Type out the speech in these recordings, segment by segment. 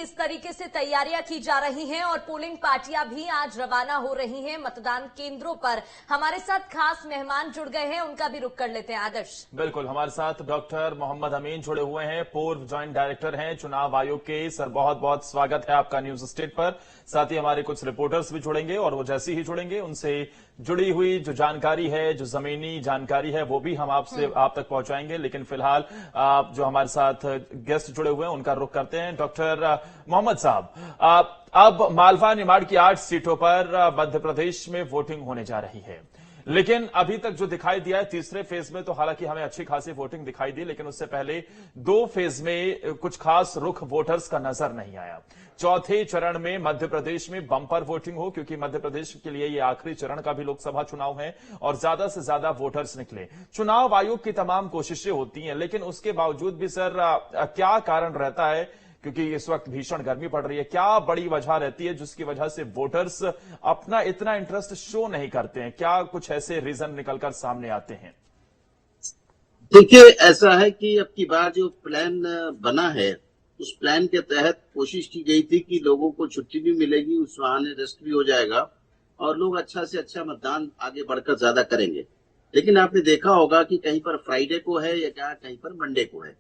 किस तरीके से तैयारियां की जा रही हैं और पोलिंग पार्टियां भी आज रवाना हो रही हैं मतदान केंद्रों पर। हमारे साथ खास मेहमान जुड़ गए हैं, उनका भी रुख कर लेते हैं। आदर्श। बिल्कुल, हमारे साथ डॉक्टर मोहम्मद अमीन जुड़े हुए हैं, पूर्व ज्वाइंट डायरेक्टर हैं चुनाव आयोग के। सर, बहुत बहुत स्वागत है आपका न्यूज स्टेट पर। साथ ही हमारे कुछ रिपोर्टर्स भी जुड़ेंगे और वो जैसे ही जुड़ेंगे उनसे जुड़ी हुई जो जानकारी है, जो जमीनी जानकारी है, वो भी हम आपसे आप तक पहुंचाएंगे। लेकिन फिलहाल जो हमारे साथ गेस्ट जुड़े हुए हैं उनका रुख करते हैं। डॉक्टर मोहम्मद साहब, अब मालवा निमाड़ की 8 सीटों पर मध्य प्रदेश में वोटिंग होने जा रही है, लेकिन अभी तक जो दिखाई दिया है तीसरे फेज में तो हालांकि हमें अच्छी खासी वोटिंग दिखाई दी, लेकिन उससे पहले 2 फेज में कुछ खास रुख वोटर्स का नजर नहीं आया। चौथे चरण में मध्य प्रदेश में बम्पर वोटिंग हो, क्योंकि मध्य प्रदेश के लिए ये आखिरी चरण का भी लोकसभा चुनाव है और ज्यादा से ज्यादा वोटर्स निकले। चुनाव आयोग की तमाम कोशिशें होती हैं, लेकिन उसके बावजूद भी सर क्या कारण रहता है, क्योंकि इस वक्त भीषण गर्मी पड़ रही है, क्या बड़ी वजह रहती है जिसकी वजह से वोटर्स अपना इतना इंटरेस्ट शो नहीं करते हैं? क्या कुछ ऐसे रीजन निकलकर सामने आते हैं? देखिए, ऐसा है कि अब की बार जो प्लान बना है उस प्लान के तहत कोशिश की गई थी कि लोगों को छुट्टी भी मिलेगी, उस बहाने रेस्ट भी हो जाएगा और लोग अच्छा से अच्छा मतदान आगे बढ़कर ज्यादा करेंगे। लेकिन आपने देखा होगा कि कहीं पर फ्राइडे को है या क्या कहीं पर मंडे को है।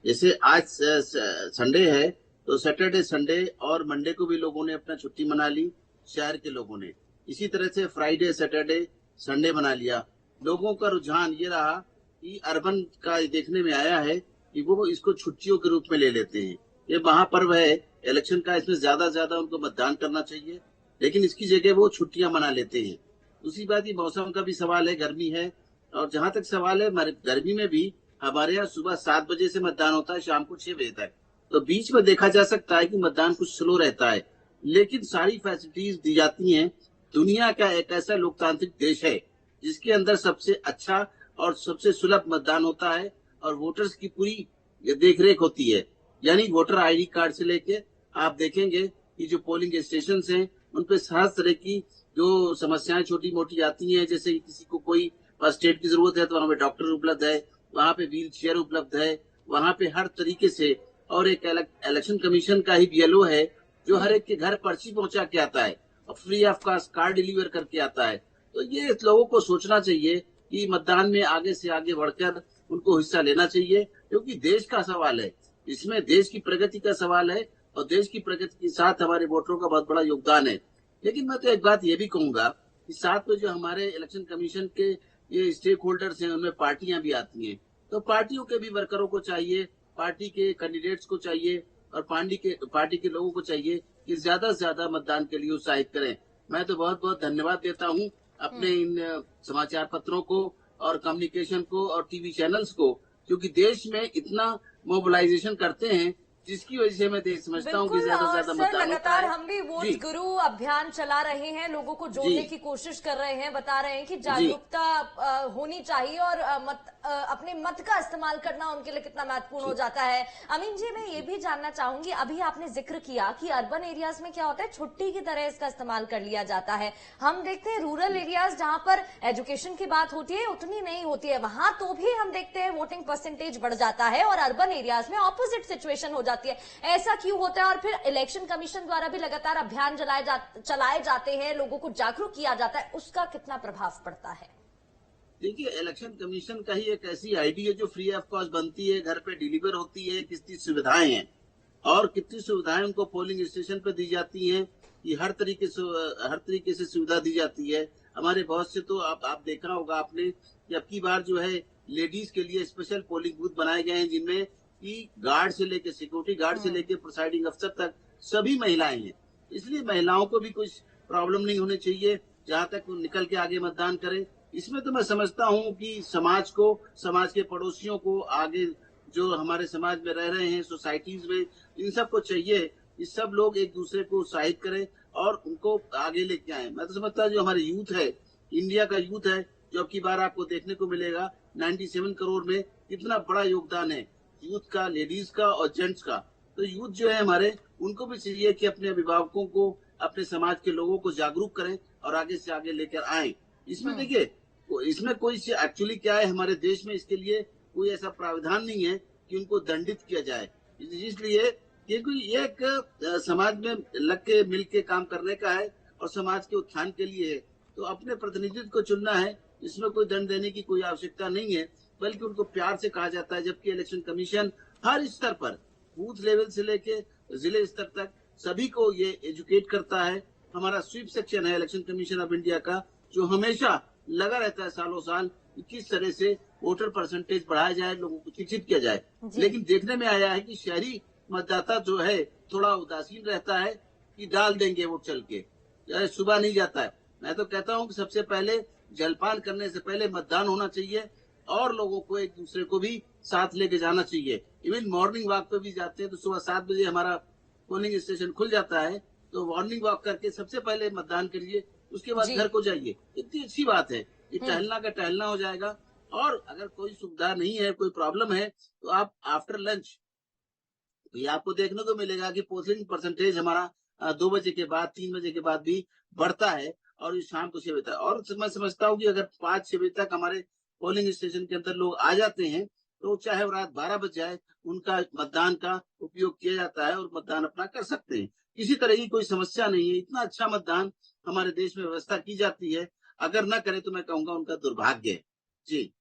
जैसे आज संडे है तो सैटरडे, संडे और मंडे को भी लोगों ने अपना छुट्टी मना ली, शहर के लोगों ने। इसी तरह से फ्राइडे, सैटरडे, संडे मना लिया। लोगों का रुझान ये रहा कि अर्बन का देखने में आया है कि वो इसको छुट्टियों के रूप में ले लेते हैं। ये महापर्व है इलेक्शन का, इसमें ज्यादा से ज्यादा उनको मतदान करना चाहिए, लेकिन इसकी जगह वो छुट्टियां मना लेते हैं। दूसरी बात, ये मौसम का भी सवाल है, गर्मी है। और जहां तक सवाल है, गर्मी में भी हमारे यहाँ सुबह 7 बजे से मतदान होता है, शाम को 6 बजे तक। तो बीच में देखा जा सकता है कि मतदान कुछ स्लो रहता है, लेकिन सारी फैसिलिटीज दी जाती हैं। दुनिया का एक ऐसा लोकतांत्रिक देश है जिसके अंदर सबसे अच्छा और सबसे सुलभ मतदान होता है और वोटर्स की पूरी देखरेख होती है। यानी वोटर आईडी कार्ड से लेके आप देखेंगे कि जो पोलिंग स्टेशन हैं उन पे हर तरह की जो समस्याएं छोटी मोटी आती हैं, जैसे किसी को कोई फर्स्ट एड की जरूरत है तो वहां पे डॉक्टर उपलब्ध है, वहां पे व्हील चेयर उपलब्ध है, वहां पे हर तरीके से। और एक इलेक्शन कमीशन का ही बीएलओ है जो हर एक के घर पर्ची पहुंचा के आता है और free of cost card deliver करके आता है। तो ये लोगों को सोचना चाहिए कि मतदान में आगे से आगे बढ़कर उनको हिस्सा लेना चाहिए, क्योंकि देश का सवाल है, इसमें देश की प्रगति का सवाल है और देश की प्रगति के साथ हमारे वोटरों का बहुत बड़ा योगदान है। लेकिन मैं तो एक बात ये भी कहूंगा कि साथ में जो हमारे इलेक्शन कमीशन के ये स्टेक होल्डर्स हैं, उनमें पार्टियां भी आती हैं। तो पार्टियों के भी वर्करों को चाहिए, पार्टी के कैंडिडेट्स को चाहिए और पार्टी के लोगों को चाहिए कि ज्यादा से ज्यादा मतदान के लिए उत्साहित करें। मैं तो बहुत बहुत धन्यवाद देता हूं अपने इन समाचार पत्रों को और कम्युनिकेशन को और टीवी चैनल्स को, क्योंकि देश में इतना मोबिलाइजेशन करते हैं जिसकी वजह से मैं समझता हूँ कि ज्यादा से ज्यादा मतदान लगातार हम भी वोट गुरु अभियान चला रहे हैं, लोगों को जोड़ने की कोशिश कर रहे हैं, बता रहे हैं कि जागरूकता होनी चाहिए और अपने मत का इस्तेमाल करना उनके लिए कितना महत्वपूर्ण हो जाता है। अमीन जी, मैं ये भी जानना चाहूंगी, अभी आपने जिक्र किया कि अर्बन एरियाज में क्या होता है, छुट्टी की तरह इसका इस्तेमाल कर लिया जाता है। हम देखते हैं रूरल एरियाज जहां पर एजुकेशन की बात होती है उतनी नहीं होती है, वहां तो भी हम देखते हैं वोटिंग परसेंटेज बढ़ जाता है और अर्बन एरियाज में ऑपोजिट सिचुएशन हो जाती है। ऐसा क्यों होता है? और फिर इलेक्शन कमीशन द्वारा भी लगातार अभियान चलाए जाते हैं, लोगों को जागरूक किया जाता है, उसका कितना प्रभाव पड़ता है? देखिए, इलेक्शन कमीशन का ही एक ऐसी आईडी है जो फ्री ऑफ कॉस्ट बनती है, घर पे डिलीवर होती है, कितनी सुविधाएं हैं और कितनी सुविधाएं उनको पोलिंग स्टेशन पे दी जाती हैं कि हर तरीके से सुविधा दी जाती है। हमारे बहुत से तो आप देखा होगा आपने कि अब की बार जो है लेडीज के लिए स्पेशल पोलिंग बूथ बनाए गए हैं, जिनमें कि गार्ड से लेके सिक्योरिटी गार्ड से लेके प्रिसाइडिंग अफसर तक सभी महिलाएं हैं। इसलिए महिलाओं को भी कुछ प्रॉब्लम नहीं होनी चाहिए, जहां तक वो निकल के आगे मतदान करें। इसमें तो मैं समझता हूं कि समाज के पड़ोसियों को, आगे जो हमारे समाज में रह रहे हैं, सोसाइटीज में, इन सबको चाहिए कि सब लोग एक दूसरे को उत्साहित करें और उनको आगे लेके आए। मैं तो समझता हूं जो हमारे यूथ है, इंडिया का यूथ है, जो अब की बार आपको देखने को मिलेगा 97 करोड़ में कितना बड़ा योगदान है यूथ का, लेडीज का और जेंट्स का। तो यूथ जो है हमारे, उनको भी चाहिए कि अपने अभिभावकों को, अपने समाज के लोगों को जागरूक करें और आगे से आगे लेकर आए। इसमें देखिए, इसमें कोई एक्चुअली क्या है, हमारे देश में इसके लिए कोई ऐसा प्रावधान नहीं है कि उनको दंडित किया जाए, इसलिए क्योंकि ये एक समाज में लग के मिल के काम करने का है और समाज के उत्थान के लिए है। तो अपने प्रतिनिधित्व को चुनना है, इसमें कोई दंड देने की कोई आवश्यकता नहीं है, बल्कि उनको प्यार से कहा जाता है। जबकि इलेक्शन कमीशन हर स्तर पर, बूथ लेवल से लेके जिले स्तर तक सभी को ये एजुकेट करता है। हमारा स्वीप सेक्शन है इलेक्शन कमीशन ऑफ इंडिया का, जो हमेशा लगा रहता है सालों साल कि किस तरह से वोटर परसेंटेज बढ़ाया जाए, लोगों को शिक्षित किया जाए। लेकिन देखने में आया है कि शहरी मतदाता जो है थोड़ा उदासीन रहता है कि डाल देंगे वोट चल के, सुबह नहीं जाता है। मैं तो कहता हूं कि सबसे पहले जलपान करने से पहले मतदान होना चाहिए और लोगों को एक दूसरे को भी साथ लेके जाना चाहिए। इवन मॉर्निंग वॉक पे भी जाते हैं तो सुबह 7 बजे हमारा पोलिंग स्टेशन खुल जाता है, तो मॉर्निंग वॉक करके सबसे पहले मतदान करिए, उसके बाद घर को जाइए। इतनी अच्छी बात है कि टहलना का टहलना हो जाएगा। और अगर कोई सुविधा नहीं है, कोई प्रॉब्लम है, तो आप आफ्टर लंच ये आपको देखने को मिलेगा कि पोलिंग परसेंटेज हमारा 2 बजे के बाद, 3 बजे के बाद भी बढ़ता है और ये शाम को 6 बजे तक। और मैं समझता हूँ कि अगर 5-6 बजे तक हमारे पोलिंग स्टेशन के अंदर लोग आ जाते हैं, तो चाहे वो रात 12 बज जाए, उनका मतदान का उपयोग किया जाता है और मतदान अपना कर सकते हैं। किसी तरह की कोई समस्या नहीं है। इतना अच्छा मतदान हमारे देश में व्यवस्था की जाती है, अगर न करे तो मैं कहूँगा उनका दुर्भाग्य है। जी।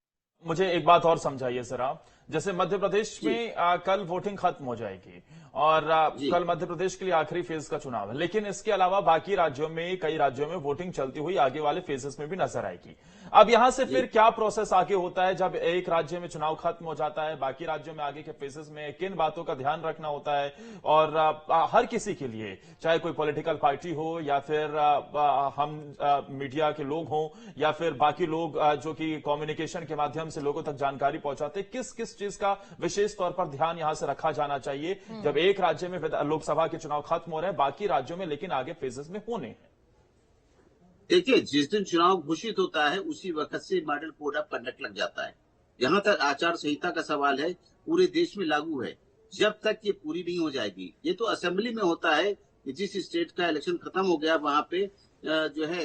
मुझे एक बात और समझाइए सर आप, जैसे मध्य प्रदेश में कल वोटिंग खत्म हो जाएगी और कल मध्य प्रदेश के लिए आखिरी फेज का चुनाव है, लेकिन इसके अलावा बाकी राज्यों में, कई राज्यों में वोटिंग चलती हुई आगे वाले फेजेस में भी नजर आएगी। अब यहां से फिर क्या प्रोसेस आगे होता है जब एक राज्य में चुनाव खत्म हो जाता है, बाकी राज्यों में आगे के फेजेस में किन बातों का ध्यान रखना होता है? और हर किसी के लिए, चाहे कोई पॉलिटिकल पार्टी हो या फिर हम मीडिया के लोग हों या फिर बाकी लोग जो कि कम्युनिकेशन के माध्यम से लोगों तक जानकारी पहुंचाते, किस किस चीज का विशेष तौर पर ध्यान यहां से रखा जाना चाहिए जब एक राज्य में लोकसभा के चुनाव खत्म हो रहे हैं, बाकी राज्यों में लेकिन आगे फेजेस में होने हैं? देखिए, जिस दिन चुनाव घोषित होता है उसी वक्त से मॉडल कोड ऑफ कंडक्ट लग जाता है। जहां तक आचार संहिता का सवाल है, पूरे देश में लागू है जब तक ये पूरी नहीं हो जाएगी। ये तो असेंबली में होता है कि जिस स्टेट का इलेक्शन खत्म हो गया वहां पे जो है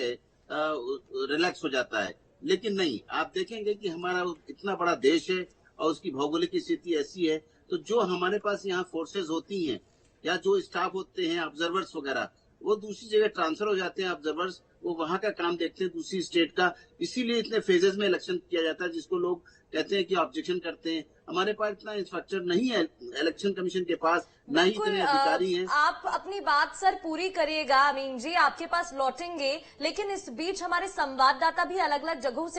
रिलैक्स हो जाता है, लेकिन नहीं, आप देखेंगे कि हमारा इतना बड़ा देश है और उसकी भौगोलिक स्थिति ऐसी है, तो जो हमारे पास यहाँ फोर्सेज होती हैं या जो स्टाफ होते हैं, ऑब्जर्वर्स वगैरह, वो दूसरी जगह ट्रांसफर हो जाते हैं। ऑब्जर्वर्स वो वहां का काम देखते हैं, दूसरी स्टेट का। इसीलिए इतने फेजेस में इलेक्शन किया जाता है, जिसको लोग कहते हैं कि ऑब्जेक्शन करते हैं। हमारे पास इतना इंफ्रास्ट्रक्चर नहीं है इलेक्शन कमीशन के पास, ना ही इतने अधिकारी हैं। आप अपनी बात सर पूरी करिएगा, अमीन जी, आपके पास लौटेंगे, लेकिन इस बीच हमारे संवाददाता भी अलग अलग जगहों से